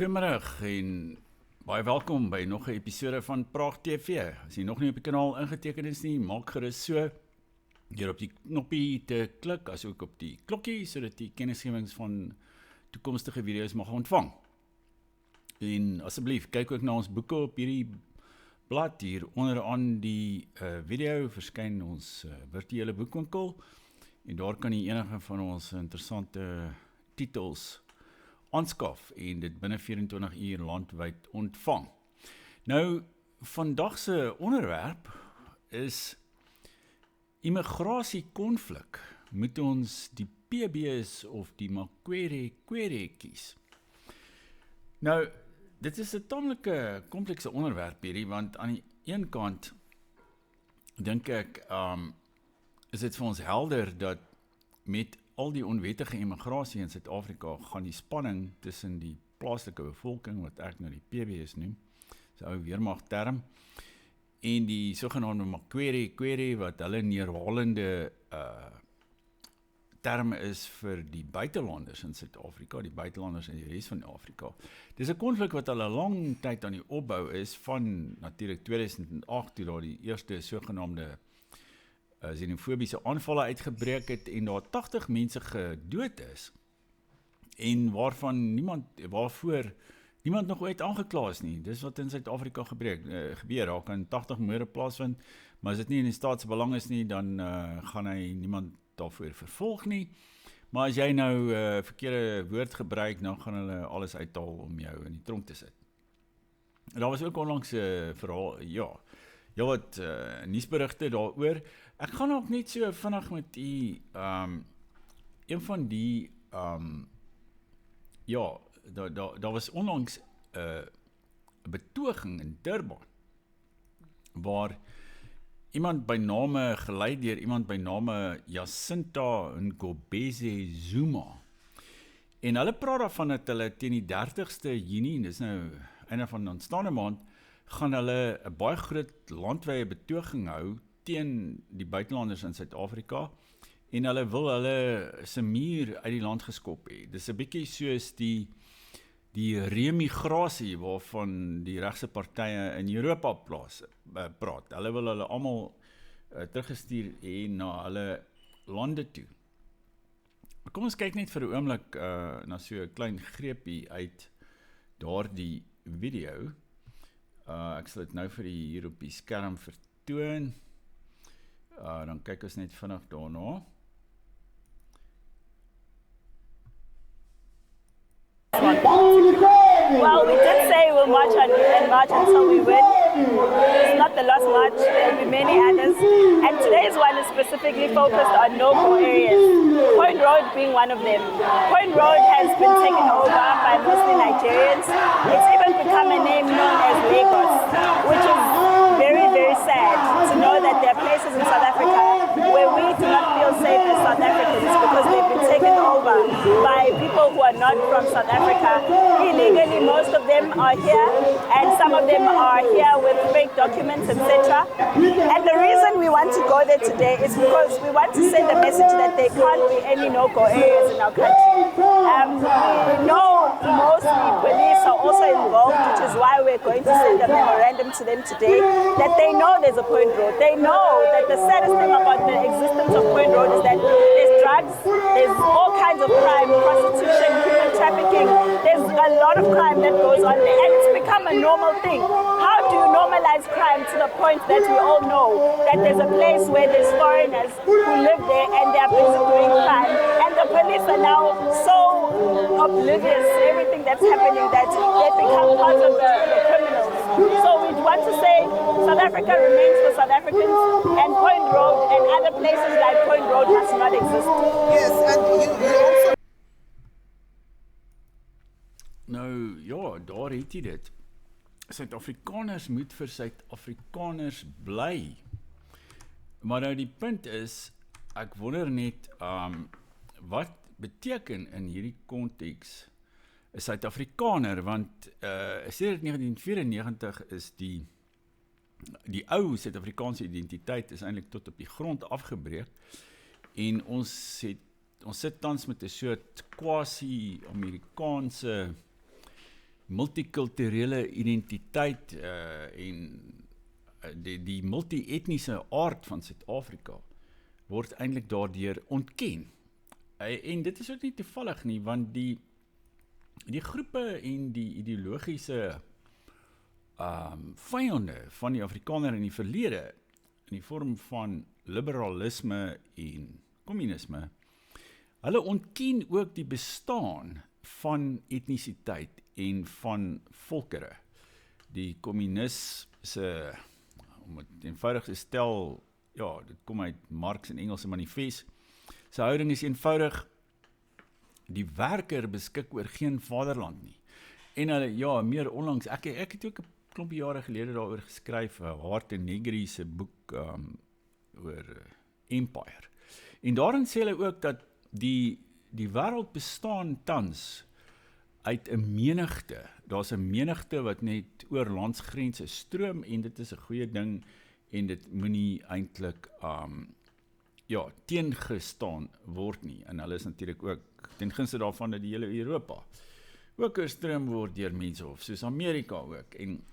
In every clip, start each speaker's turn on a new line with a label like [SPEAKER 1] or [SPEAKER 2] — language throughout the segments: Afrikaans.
[SPEAKER 1] Goeiemôre en baie welkom by nog 'n episode van Praag TV. As jy nog nie op die kanaal ingeteken is nie, maak gerus so deur op die knoppie te klik, asook op die klokkie sodat jy kennisgewings van toekomstige video's mag ontvang. En asseblief kyk ook na ons boeke op hierdie blad hier onderaan die video verskyn ons virtuele boekwinkel en daar kan jy enige van ons interessante titels aanskaf en dit binne 24 uur landwyd ontvang. Nou, vandag se onderwerp is immigrasiekonflik. Moet ons die PB's of die Makwere kies? Nou, dit is 'n tamelike komplekse onderwerp hierdie, want aan die een kant dink ek is dit vir ons helder dat met al die onwettige immigrasie in Suid-Afrika gaan die spanning tussen die plaaslike bevolking, wat ek nou die PB's noem, is 'n ou weermagterm, en die sogenaamde Makwere, wat hulle neerhalende terme is vir die buitelanders in Suid-Afrika, die buitelanders in die res van Afrika. Dis 'n konflik wat al 'n lang tyd aan die opbou is, van natuurlik 2008, toe daar die eerste sogenaamde xenofobiese aanvalle uitgebreek het en daar 80 mense gedood is en waarvoor niemand nog ooit aangekla is nie. Dis wat in Suid-Afrika gebeur. Daar kan 80 moorde plaasvind, maar as dit nie in die staat se belang is nie, dan gaan hy niemand daarvoor vervolg nie. Maar as jy nou verkeerde woord gebruik, dan gaan hulle alles uithaal om jou in die tronk te sit. En daar was ook onlangs 'n verhaal, wat nuusberigte daaroor. Ek gaan ook net so vinnig met die een van die daar was onlangs 'n betoging in Durban waar iemand by name gelei deur iemand by name Jacinta Ngobese Zuma. En hulle praat daarvan dat hulle teen die 30ste Junie, en dis nou einde van aanstaande maand, gaan hulle 'n baie groot landwyse betoging hou teen die buitelanders in Suid-Afrika, en hulle wil hulle se muur uit die land geskop hê. Dis 'n bietjie soos die remigrasie waarvan die regse partye in Europa praat. Hulle wil hulle almal teruggestuur hê na hulle lande toe. Kom ons kyk net vir 'n oomblik na so 'n klein greepie uit daardie video. Ek sal dit nou vir die hier op die skerm vertoon. Dan kyk ons net vinnig daarna.
[SPEAKER 2] Well, we did say we'll march until we win. It's not the last march, there will be many others. And today's one is specifically focused on no-go areas, Point Road being one of them. Point Road has been taken over by mostly Nigerians. It's even become a name known as Lagos, which is very, very sad to know that there are places in South Africa where we do not feel safe as South Africans because they've been taken over by people who are not from South Africa. Illegally, most of them are here, and some of them are here with fake documents, etc. And the reason we want to go there today is because we want to send a message that there can't be any no-go areas in our country. We know mostly police are also involved, which is why we're going to send a memorandum to them today, that they know there's a Point Road. They know that the saddest thing about the existence of Point Road is that there's drugs, there's all kinds of crime, prostitution, human trafficking, there's a lot of crime that goes on there, and it's become a normal thing. How do you normalize crime to the point that we all know that there's a place where there's foreigners who live there and they're busy doing crime, and the police are now so oblivious to everything that's happening that they become part of the criminals. So we want to say South Africa remains for South Africans, and Point Road and other places like Point Road must not exist.
[SPEAKER 3] Yes, and you also...
[SPEAKER 1] Nou ja, daar het jy dit. Suid-Afrikaners moet vir Suid-Afrikaners bly. Maar nou die punt is, ek wonder net, wat beteken in hierdie konteks 'n Suid-Afrikaner, want sedert 1994 is die ou Suid-Afrikaanse identiteit is eintlik tot op die grond afgebreek, en ons sit tans met 'n soort quasi-Amerikaanse multikulturele identiteit en die multi-etniese aard van Suid-Afrika word eintlik daardeur ontken. En dit is ook nie toevallig nie, want die groepe en die ideologiese vyande van die Afrikaner in die verlede, in die vorm van liberalisme en kommunisme, hulle ontken ook die bestaan van etnisiteit en van volkere. Die kommunis se, om het eenvoudig te stel, ja, dit kom uit Marx en Engelse manifest, sy houding is eenvoudig, die werker beskik oor geen vaderland nie. En hulle, ja, meer onlangs, ek het ook 'n klompie jare gelede daaroor geskryf, Hart en Negri se boek oor Empire. En daarin sê hulle ook dat die wêreld bestaan tans uit 'n menigte. Daar's 'n menigte wat net oor landsgrense stroom en dit is 'n goeie ding en dit moenie eintlik teengestaan word nie. En hulle is natuurlik ook ten gunste daarvan dat die hele Europa ook oorstroom word deur mense of soos Amerika ook. En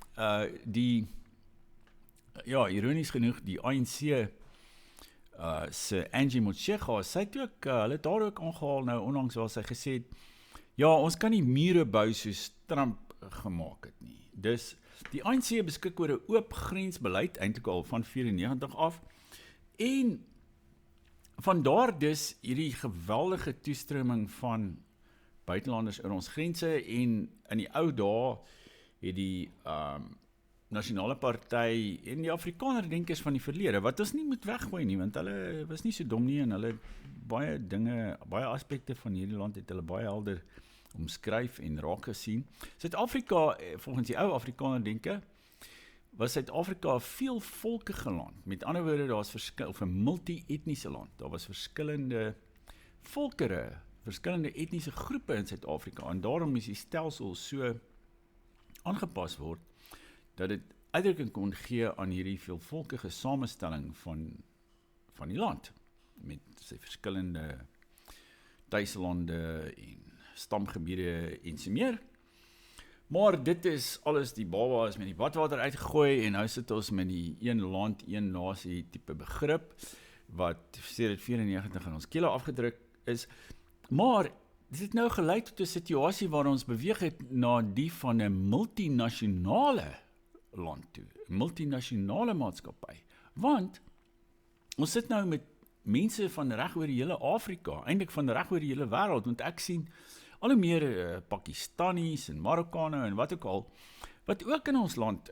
[SPEAKER 1] ironies genoeg die ANC se Angie Motshekga, sy het ook, hulle het daar ook aangehaal nou onlangs waar sy gesê het, ja, ons kan nie mure bou soos Trump gemaak het nie. Dus die ANC beskik oor 'n oop grensbeleid eintlik al van 94 af en vandaar dus hierdie geweldige toestroming van buitelanders oor ons grense en in die ou dae het die Nasionale Party en die Afrikaner denkers van die verlede, wat ons nie moet weggooi nie, want hulle was nie so dom nie en hulle baie aspekte van hierdie land het hulle baie helder omskryf en raak gesien. Suid-Afrika, volgens die ou Afrikaner denke, was Suid-Afrika 'n veelvolkige land. Met ander woorde, daar's of 'n multi-etniese land. Daar was verskillende volkere, verskillende etniese groepe in Suid-Afrika en daarom is die stelsel so aangepas word dat dit uitdrukking kon gee aan hierdie veelvolkige samestelling van die land met sy verskillende tuislande en stamgebiede en so meer. Maar dit is alles, die baba is met die badwater uitgegooi en nou sit ons met die een land, een nasie tipe begrip wat sedert 94 in ons kele afgedruk is. Maar dit het nou gelei tot 'n situasie waar ons beweeg het na die van 'n multinasionale land toe, 'n multinasionale maatskappy. Want ons sit nou met mense van reg oor die hele Afrika, eintlik van reg oor die hele wêreld, want ek sien al hoe meer Pakistanis en Marokkane en wat ook al, wat ook in ons land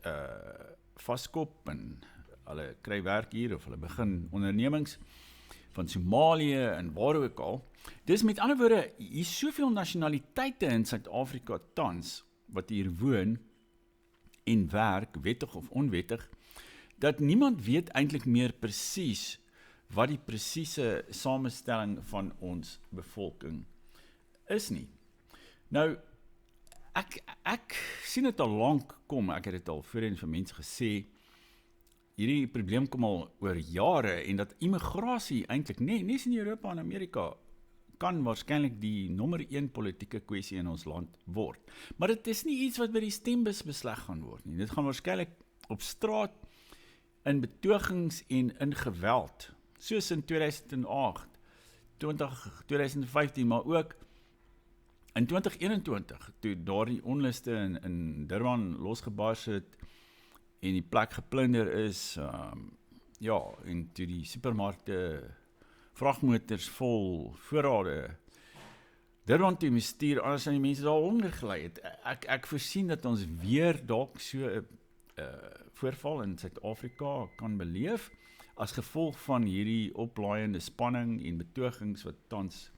[SPEAKER 1] vaskop en hulle kry werk hier of hulle begin ondernemings van Somalië en waar ook al. Dis met ander woorde, hier is soveel nasionaliteite in Suid-Afrika tans, wat hier woon en werk, wettig of onwettig, dat niemand weet eintlik meer presies wat die presiese samestelling van ons bevolking is nie. Nou, ek sien dit al lank kom, ek het dit al voorheen vir mense gesê, hierdie probleem kom al oor jare, en dat immigrasie eintlik, nie in Europa en Amerika, kan waarskynlik die nommer 1 politieke kwessie in ons land word. Maar dit is nie iets wat by die stembus besleg gaan word nie. Dit gaan waarskynlik op straat, in betogings en in geweld, soos in 2008, 2015, maar ook in 2021, toe daardie onluste in Durban losgebars het, en die plek geplunder is, en toe die supermarkte vragmotors vol voorrade Durban toe moes stuur, anders aan die mense daar ondergelei het. Ek voorsien dat ons weer dalk so voorval in Suid-Afrika kan beleef, as gevolg van hierdie oplaaiende spanning en betogings wat tans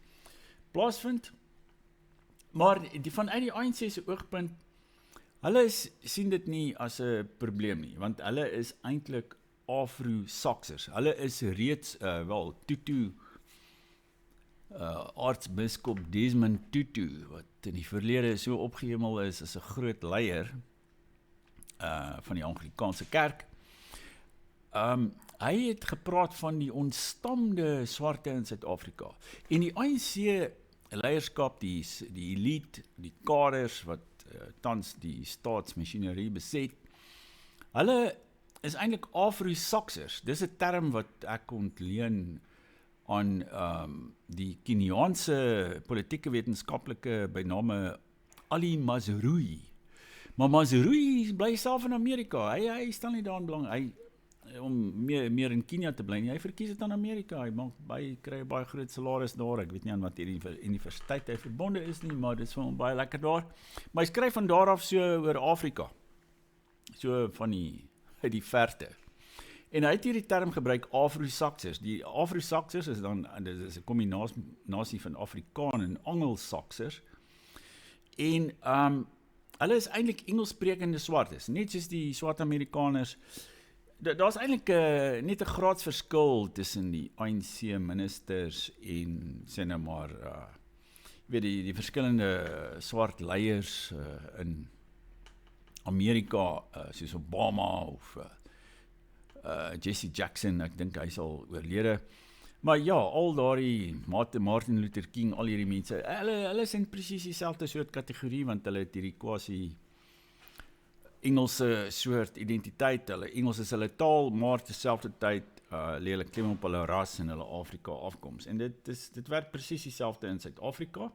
[SPEAKER 1] plaasvind. Maar vanuit die ANC se oogpunt, hulle sien dit nie as 'n probleem nie, want hulle is eintlik Afro-Saksers. Hulle is reeds, Tutu, aartsbiskop Desmond Tutu, wat in die verlede so opgehemel is as 'n groot leier van die Anglikaanse kerk. Hy het gepraat van die ontstamde swarte in Suid-Afrika. En die ANC leierskap, die elite, die kaders wat tans die staatsmasjinerie beset. Hulle is eintlik Afro-Saksers. Dis 'n term wat ek ontleen aan die Keniaanse politieke wetenskaplike by name Ali Mazrui. Maar Mazrui bly self in Amerika. Hy stel nie daarin belang om meer in Kenia te bly nie. Hy verkies dit aan Amerika. Hy kry baie groot salaris daar. Ek weet nie aan wat hierdie universiteit hy verbonde is nie, maar dit is vir hom baie lekker daar. Maar hy skryf van daar af so oor Afrika. So van uit die verte. En hy het hierdie term gebruik Afro-Saksers. Die Afro-Saksers is dan, dit is 'n kombinasie van Afrikaan en Angelsaksers. En hulle is eintlik Engelssprekende swartes, net soos die swart Amerikaners. Daar's eintlik net 'n graadsverskil tussen die ANC ministers en sê nou maar die verskillende swart leiers in Amerika, soos Obama of Jesse Jackson, ek dink hy sal oorlede. Maar ja, al daardie Martin Luther King, al hierdie mense, hulle is in presies dieselfde soort kategorie, want hulle het hierdie quasi Engelse soort identiteit, Engels is hulle taal, maar terselfde tyd lê hulle klem op hulle ras en hulle Afrika afkoms. En dit werk presies dieselfde in Suid-Afrika.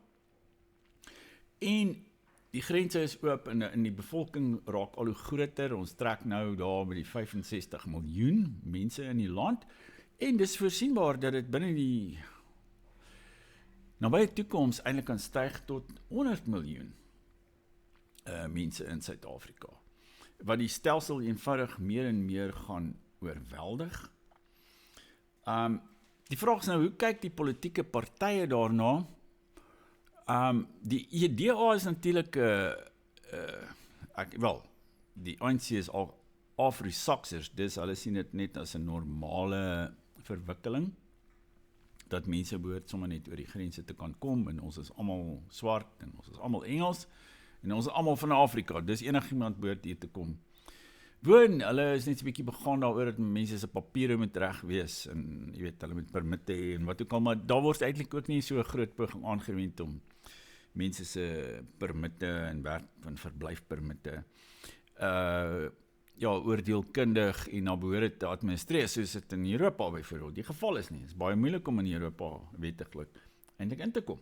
[SPEAKER 1] En die grense is oop en die bevolking raak al hoe groter. Ons trek nou daar by die 65 miljoen mense in die land. En dis voorsienbaar dat dit binne die nabye toekoms eintlik kan styg tot 100 miljoen mense in Suid-Afrika. Wat die stelsel eenvoudig meer en meer gaan oorweldig. Die vraag is nou, hoe kyk die politieke partye daarna? Die EDA is natuurlik die ANC is al Afro-Saksers, dus hulle sien dit net as 'n normale verwikkeling, dat mense behoort sommer net oor die grense te kan kom, en ons is almal swart, en ons is almal Engels, en ons is almal van Afrika, dus enigiemand behoort hier te kom woon. Hulle is net 'n bietjie begaan daaroor dat mense se papiere moet reg wees, en jy weet, hulle moet permitte hê, en wat ook al, maar daar word eintlik ook nie so 'n groot poging aangewend om mense se permitte en werk van verblyfpermitte oordeelkundig en na behoore te administreer, soos dit in Europa byvoorbeeld die geval is nie. Het is baie moeilik om in Europa wettiglik eintlik in te kom.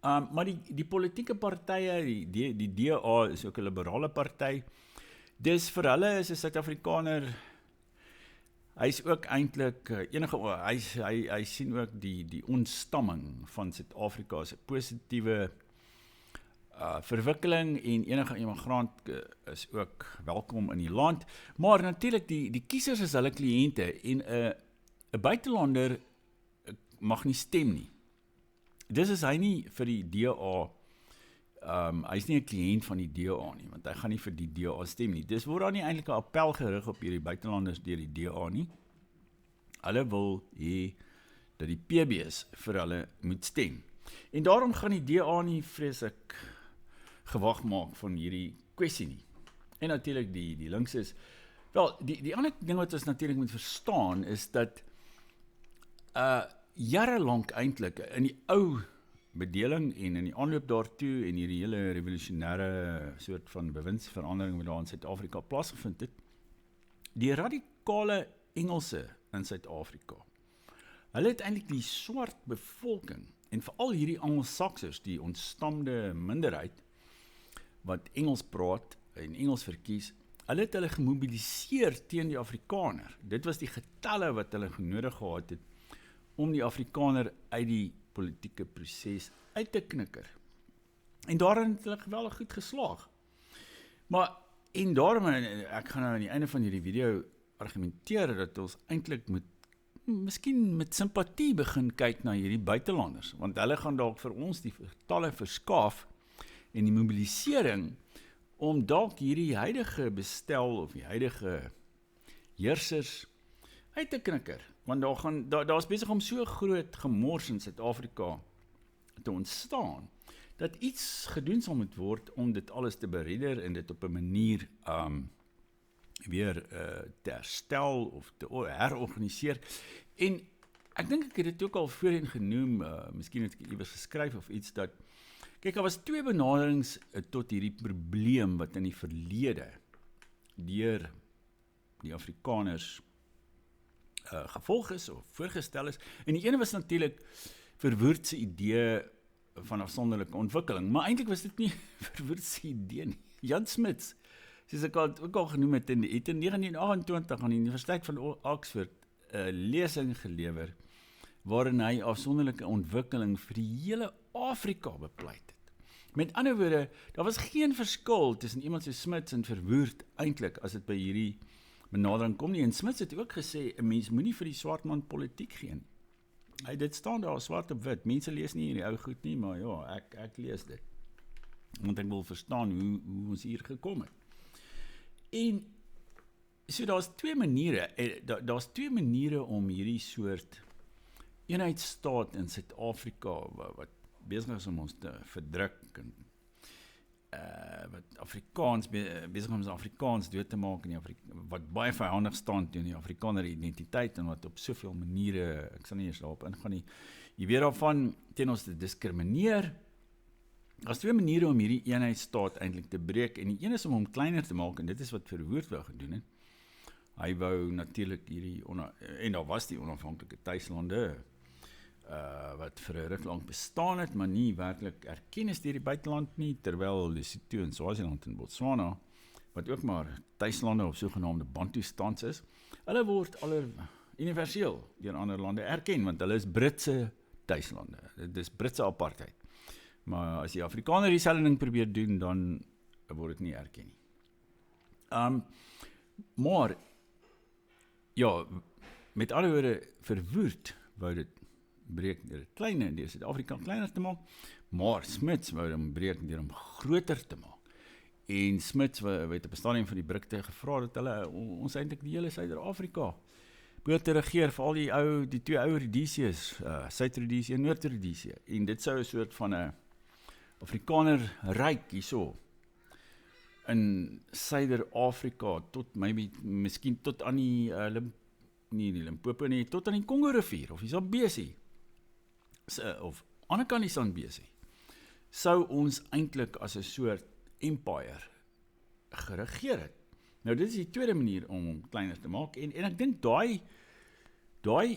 [SPEAKER 1] Maar die politieke partye, die DA is ook 'n liberale party. Dis vir hulle is 'n Suid-Afrikaner, hy is ook eintlik hy sien ook die ontstamming van Suid-Afrika as 'n positiewe verwikkeling, en enige immigrant is ook welkom in die land, maar natuurlik die kiesers is hulle kliënte, en 'n buitelander mag nie stem nie. Dis is hy nie vir die DA, hy is nie 'n kliënt van die DA nie, want hy gaan nie vir die DA stem nie. Dis word daar nie eintlik 'n appel gerig op hierdie buitelanders deur die DA nie. Hulle wil hê dat die PB's vir hulle moet stem. En daarom gaan die DA nie vreeslik gewag maak van hierdie kwessie nie. En natuurlik die links is, die ander ding wat ons natuurlik moet verstaan, is dat jarelank eintlik in die ou bedeling en in die aanloop daartoe en hierdie hele revolusionêre soort van bewindsverandering wat daar in Suid-Afrika plaasgevind het, die radikale Engelse in Suid-Afrika, hulle het eintlik die swart bevolking, en veral hierdie Angelsaksers, die ontstamde minderheid, wat Engels praat en Engels verkies, hulle het hulle gemobiliseer teen die Afrikaner. Dit was die getalle wat hulle nodig gehad het, om die Afrikaner uit die politieke proses uit te knikker. En daarin het hulle geweldig goed geslaag. Maar, en daarom, ek gaan nou aan die einde van hierdie video argumenteer, dat ons eintlik miskien met simpatie begin kyk na hierdie buitelanders, want hulle gaan dalk vir ons die getalle verskaaf, en die mobilisering, om dalk hierdie huidige bestel, of die huidige heersers, uit te knikker. Want daar is besig om so groot gemors in Suid-Afrika te ontstaan, dat iets gedoen sal moet word om dit alles te beredder en dit op 'n manier weer te herstel of te herorganiseer. En ek dink ek het dit ook al voorheen genoem, miskien het ek iewers geskryf of iets, dat Kyk, daar was twee benaderings tot hierdie probleem wat in die verlede deur die Afrikaners gevolg is of voorgestel is. En die ene was natuurlik Verwoerd se idee van afsonderlike ontwikkeling, maar eintlik was dit nie Verwoerd se idee nie. Jan Smuts, soos ek ook al genoem het, het in 1928 aan die Universiteit van Oxford 'n lesing gelewer waarin hy afsonderlike ontwikkeling vir die hele Afrika bepleit het. Met ander woorde, daar was geen verskil tussen iemand so Smuts en Verwoerd eintlik as dit by hierdie benadering kom nie. En Smuts het ook gesê 'n mens moenie vir die swart man politiek gee nie. Dit staan daar swart op wit. Mense lees nie hierdie ou goed nie, maar ja, ek lees dit. Want ek wil verstaan hoe ons hier gekom het. En so daar's twee maniere om hierdie soort eenheidsstaat in Suid-Afrika wat besig is om ons te verdruk en wat Afrikaans besig om Afrikaans dood te maak en wat baie vyhandig staan teen die Afrikaner identiteit en wat op soveel maniere, ek sal nie eers daarop ingaan nie, jy weet daarvan teen ons te diskrimineer. Daar's twee maniere om hierdie eenheidsstaat eintlik te breek en die een is om hom kleiner te maak en dit is wat Verwoerd wou gedoen het. Hy wou natuurlik en daar was die onafhanklike tuislande wat vir 'n ruk lank bestaan het, maar nie werklik erken is deur die buiteland nie, terwyl Lesotho en Swaziland en Botswana, wat ook maar tuislande of sogenaamde Bantu-stans is, hulle word universeel deur ander lande erken, want hulle is Britse tuislande. Dit is Britse apartheid. Maar as die Afrikaner dieselfde ding probeer doen, dan word dit nie erken nie. Maar, ja, met ander woorde, Verwoerd wou dit breek deur kleiner, deur Suid-Afrika kleiner te maak, maar Smuts wou hom breek deur hom groter te maak. En Smuts het op 'n stadium van die Brite gevra dat hulle ons eintlik die hele Suider-Afrika behoort te regeer, vir die twee ou Rhodesiërs, Suid-Rhodesië en Noord-Rhodesië. En dit sou 'n soort van 'n Afrikaner ryk hierso in Suider-Afrika miskien tot aan die Limpopo nie, tot aan die Kongo rivier of die Zambesi of aan die kant die Zambesi, sou ons eintlik as 'n soort empire geregeer het. Nou dit is die tweede manier om hom kleiner te maak en ek dink daai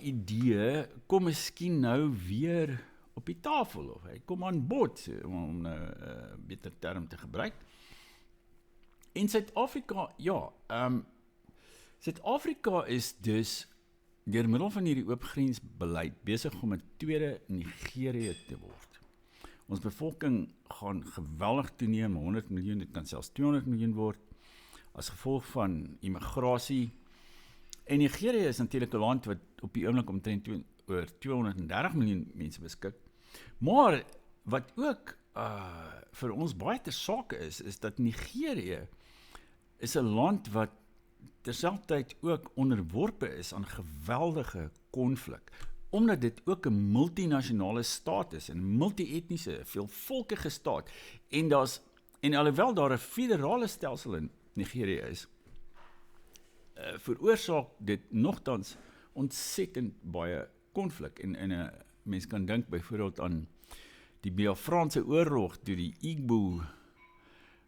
[SPEAKER 1] idee kom miskien nou weer op die tafel of hy kom aan bod om 'n beter term te gebruik. En Suid-Afrika, Suid-Afrika is dus deur middel van hierdie oopgrensbeleid besig om 'n tweede Nigerië te word. Ons bevolking gaan geweldig toeneem, 100 miljoen, dit kan selfs 200 miljoen word, as gevolg van immigrasie. En Nigerië is natuurlik 'n land wat op die oomblik omtrent oor 230 miljoen mense beskik. Maar wat ook vir ons baie ter sake is dat Nigerië is 'n land wat terselfdertyd ook onderworpe is aan geweldige konflik, omdat dit ook 'n multinasjonale staat is, 'n multi-etniese, veelvolkige staat, en alhoewel daar 'n federale stelsel in Nigerië is, veroorsaak dit nogtans ontsettend baie konflik, en 'n mens kan dink byvoorbeeld aan die Biafraanse oorlog, toe die Igbo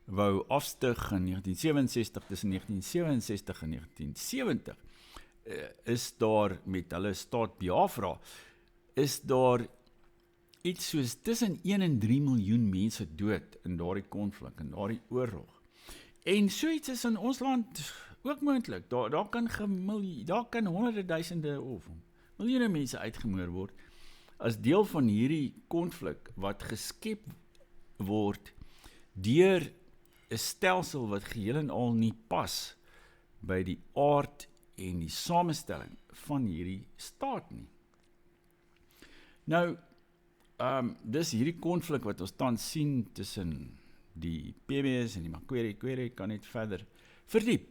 [SPEAKER 1] wou afstig in 1967, tussen 1967 en 1970, is daar met hulle staat Biafra, is daar iets soos tussen 1 en 3 miljoen mense dood in daardie konflik, in daardie oorlog. En so iets is in ons land ook moontlik. Daar kan honderde duisende of miljoene mense uitgemoor word as deel van hierdie konflik wat geskep word deur 'n stelsel wat geheel en al nie pas by die aard en die samestelling van hierdie staat nie. Nou, dis hierdie konflik wat ons tans sien tussen die PBS en die Makwere kan net verder verdiep.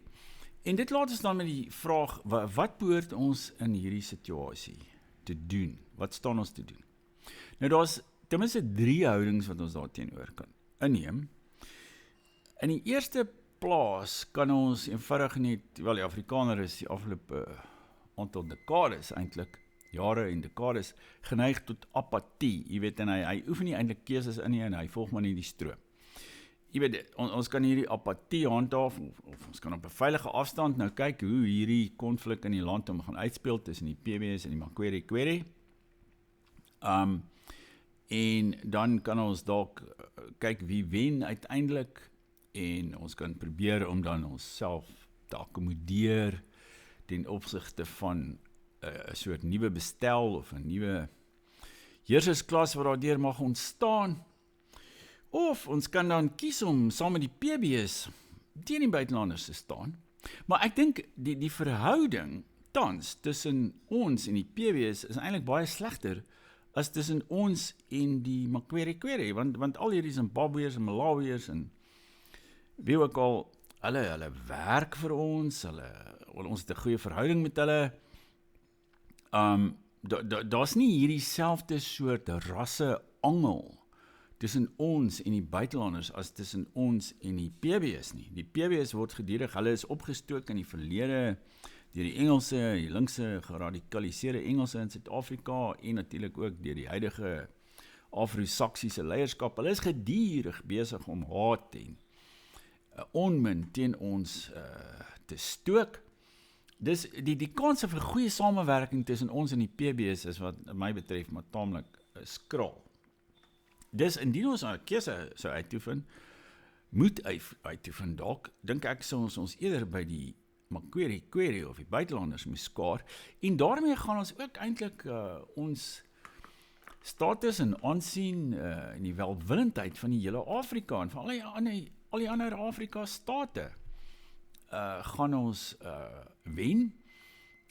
[SPEAKER 1] En dit laat ons dan met die vraag, wat behoort ons in hierdie situasie te doen? Wat staan ons te doen? Nou daar's ten minste 3 houdings wat ons daar teenoor kan inneem. In die eerste plaas kan ons eenvoudig net, die Afrikaner is die afgelope aantal dekades eintlik jare en dekades geneig tot apatie, jy weet, en hy oefen nie eintlik keuses in nie, en hy volg maar nie die stroom. Jy weet, ons kan hierdie apatie handhaaf, of ons kan op 'n veilige afstand nou kyk hoe hierdie konflik in die land gaan uitspeel tussen die PBS en die Makweri-Kweri. En dan kan ons dalk kyk wie wen uiteindelik, en ons kan probeer om dan onsself te akkommodeer ten opsigte van 'n soort nuwe bestel of 'n nuwe heersersklas wat daardeur mag ontstaan. Of ons kan dan kies om saam met die PBS teen die buitelanders te staan. Maar ek dink die verhouding tans tussen ons en die PBS is eintlik baie slegter as tussen ons en die Makweri-Kweri, want al hierdie Zimbabweërs en Malawiërs en wie ook al, hulle werk vir ons, ons het 'n goeie verhouding met hulle. Daar's nie hierdie selfde soort rasse angel tussen ons en die buitelanders as tussen ons en die PBS nie. Die PBS word gedurig, hulle is opgestook in die verlede deur die Engelse, die linkse geradikaliseerde Engelse in Suid-Afrika en natuurlik ook deur die huidige Afro-Saksiese leierskap. Hulle is gedurig besig om haat en onmin teen ons te stook. Dus die kanse vir goeie samewerking tussen ons en die PBS is wat my betref maar taamlik skraal. Dus indien ons 'n keuse sou uitoefen, moet uitoefen dalk, dink ek sou ons eerder by die Makweri-Kweri of die buitelanders moet skaar, en daarmee gaan ons ook eintlik ons status en aansien en die welwillendheid van die hele Afrika en van al die ander Afrika state gaan ons wen,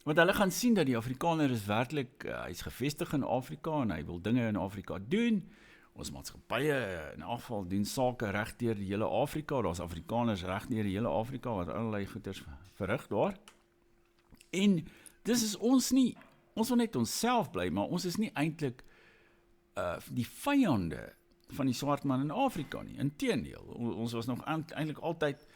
[SPEAKER 1] want hulle gaan sien dat die Afrikaner is werklik, hy is gevestig in Afrika en hy wil dinge in Afrika doen. Ons maatskappye in elk geval doen sake reg deur die hele Afrika, daar's Afrikaners reg deur die hele Afrika wat allerlei goeders verrig daar. En dis is ons nie, ons wil net onsself bly, maar ons is nie eintlik die vyande van die swart man in Afrika nie. Inteendeel, ons was nog eintlik altyd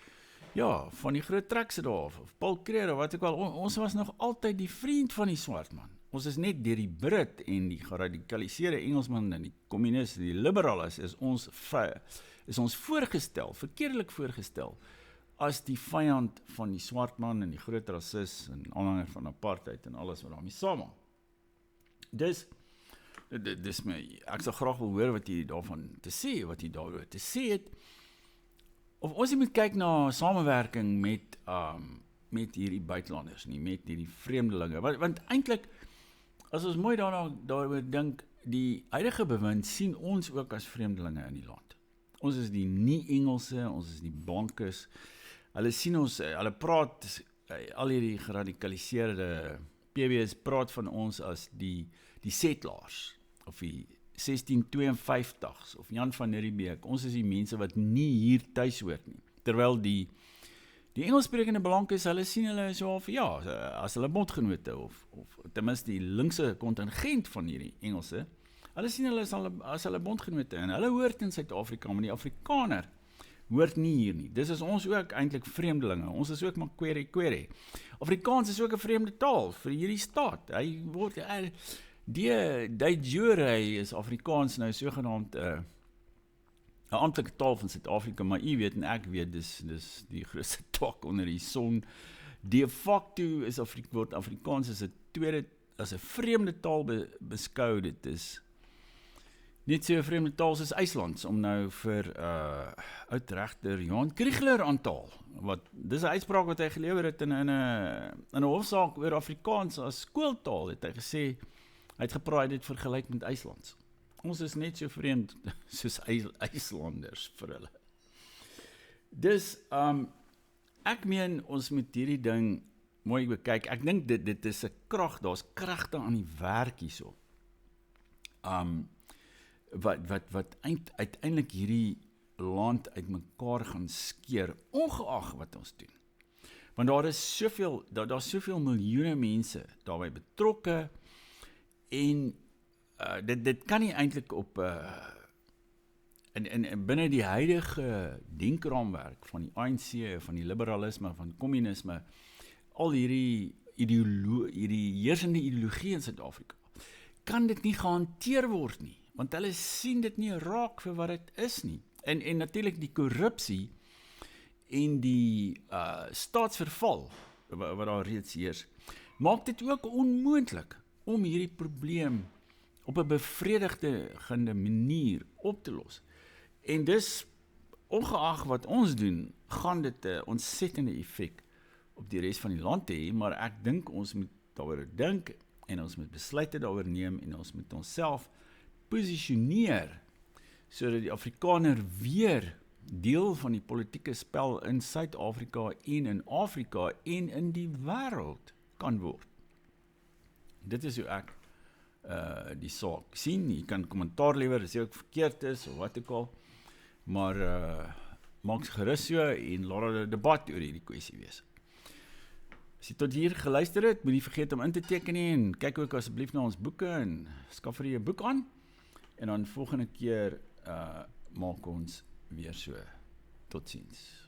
[SPEAKER 1] van die groot trekse daar, of Paul Kruger, of wat ek wel, ons was nog altyd die vriend van die swart man. Ons is net deur die Brit en die geradikaliseerde Engelsman en die kommuniste, die liberalis, is ons voorgestel, verkeerdelik voorgestel, as die vyand van die swart man en die groot rasis en aanhanger van apartheid en alles wat daarmee saamhang. Dis ek sal graag wil hoor wat jy daarvan te sê, wat jy daaroor te sê het, of ons moet kyk na samewerking met hierdie buitelanders nie, met hierdie vreemdelinge, want eintlik, as ons mooi daaroor dink, die huidige bewind sien ons ook as vreemdelinge in die land. Ons is die nie-Engelse, ons is die blankes, hulle sien ons, hulle praat, al hierdie geradikaliseerde PBS praat van ons as die settlers, of die 1652s, of Jan van Riebeeck, ons is die mense wat nie hier tuis hoort nie, terwyl die Engelssprekende blankes, hulle sien hulle so of, as hulle bondgenote, of ten minste die linkse kontingent van hierdie Engelse, hulle sien hulle as hulle bondgenote, en hulle hoort in Suid-Afrika, maar die Afrikaner hoort nie hier nie. Dis is ons ook eintlik vreemdelinge, ons is ook Makweri-Kweri. Afrikaans is ook 'n vreemde taal vir hierdie staat, hy word, de jure is Afrikaans nou sogenaamd 'n amptelike taal van Suid-Afrika, maar u weet en ek weet, dis die grootste twak onder die son. De facto word Afrikaans as 'n vreemde taal beskou. Dit is net so 'n vreemde taal soos IJslands, om nou vir oudregter Johan Kriegler aan te haal. Dis 'n uitspraak wat hy gelewer het in 'n hofsaak oor Afrikaans as skooltaal, het hy gesê, hy het gepraat dit vergelyk met IJslands. Ons is net so vreemd soos IJslanders vir hulle. Dus, ek meen, ons moet hierdie ding mooi bekyk. Ek dink dit is 'n krag, daar's kragte aan die werk hierso. Wat uiteindelik hierdie land uitmekaar gaan skeer, ongeag wat ons doen. Want daar's soveel miljoene mense daarbey betrokke, en dit kan nie eintlik op binne die huidige denkraamwerk van die ANC, van die liberalisme, van kommunisme, al hierdie hierdie heersende ideologie in Suid-Afrika, kan dit nie gehanteer word nie, want hulle sien dit nie raak vir wat dit is nie. En natuurlik die korrupsie en die staatsverval, wat daar reeds heers, maak dit ook onmoontlik om hierdie probleem op 'n bevredigende manier op te los. En dis, ongeag wat ons doen, gaan dit 'n ontsettende effek op die res van die land hê, maar ek dink ons moet daaroor dink, en ons moet besluite daaroor neem, en ons moet onsself posisioneer, sodat die Afrikaner weer deel van die politieke spel in Suid-Afrika en in Afrika en in die wêreld kan word. Dit is hoe ek die saak sien. Jy kan kommentaar lewer as jy ook verkeerd is of wat ook al, maar maak gerus so en laat daar 'n debat oor hierdie kwessie wees. As jy tot hier geluister het, moet nie vergeet om in te teken nie, en kyk ook asseblief na ons boeke en skaf vir jy 'n boek aan, en dan volgende keer maak ons weer so. Totsiens.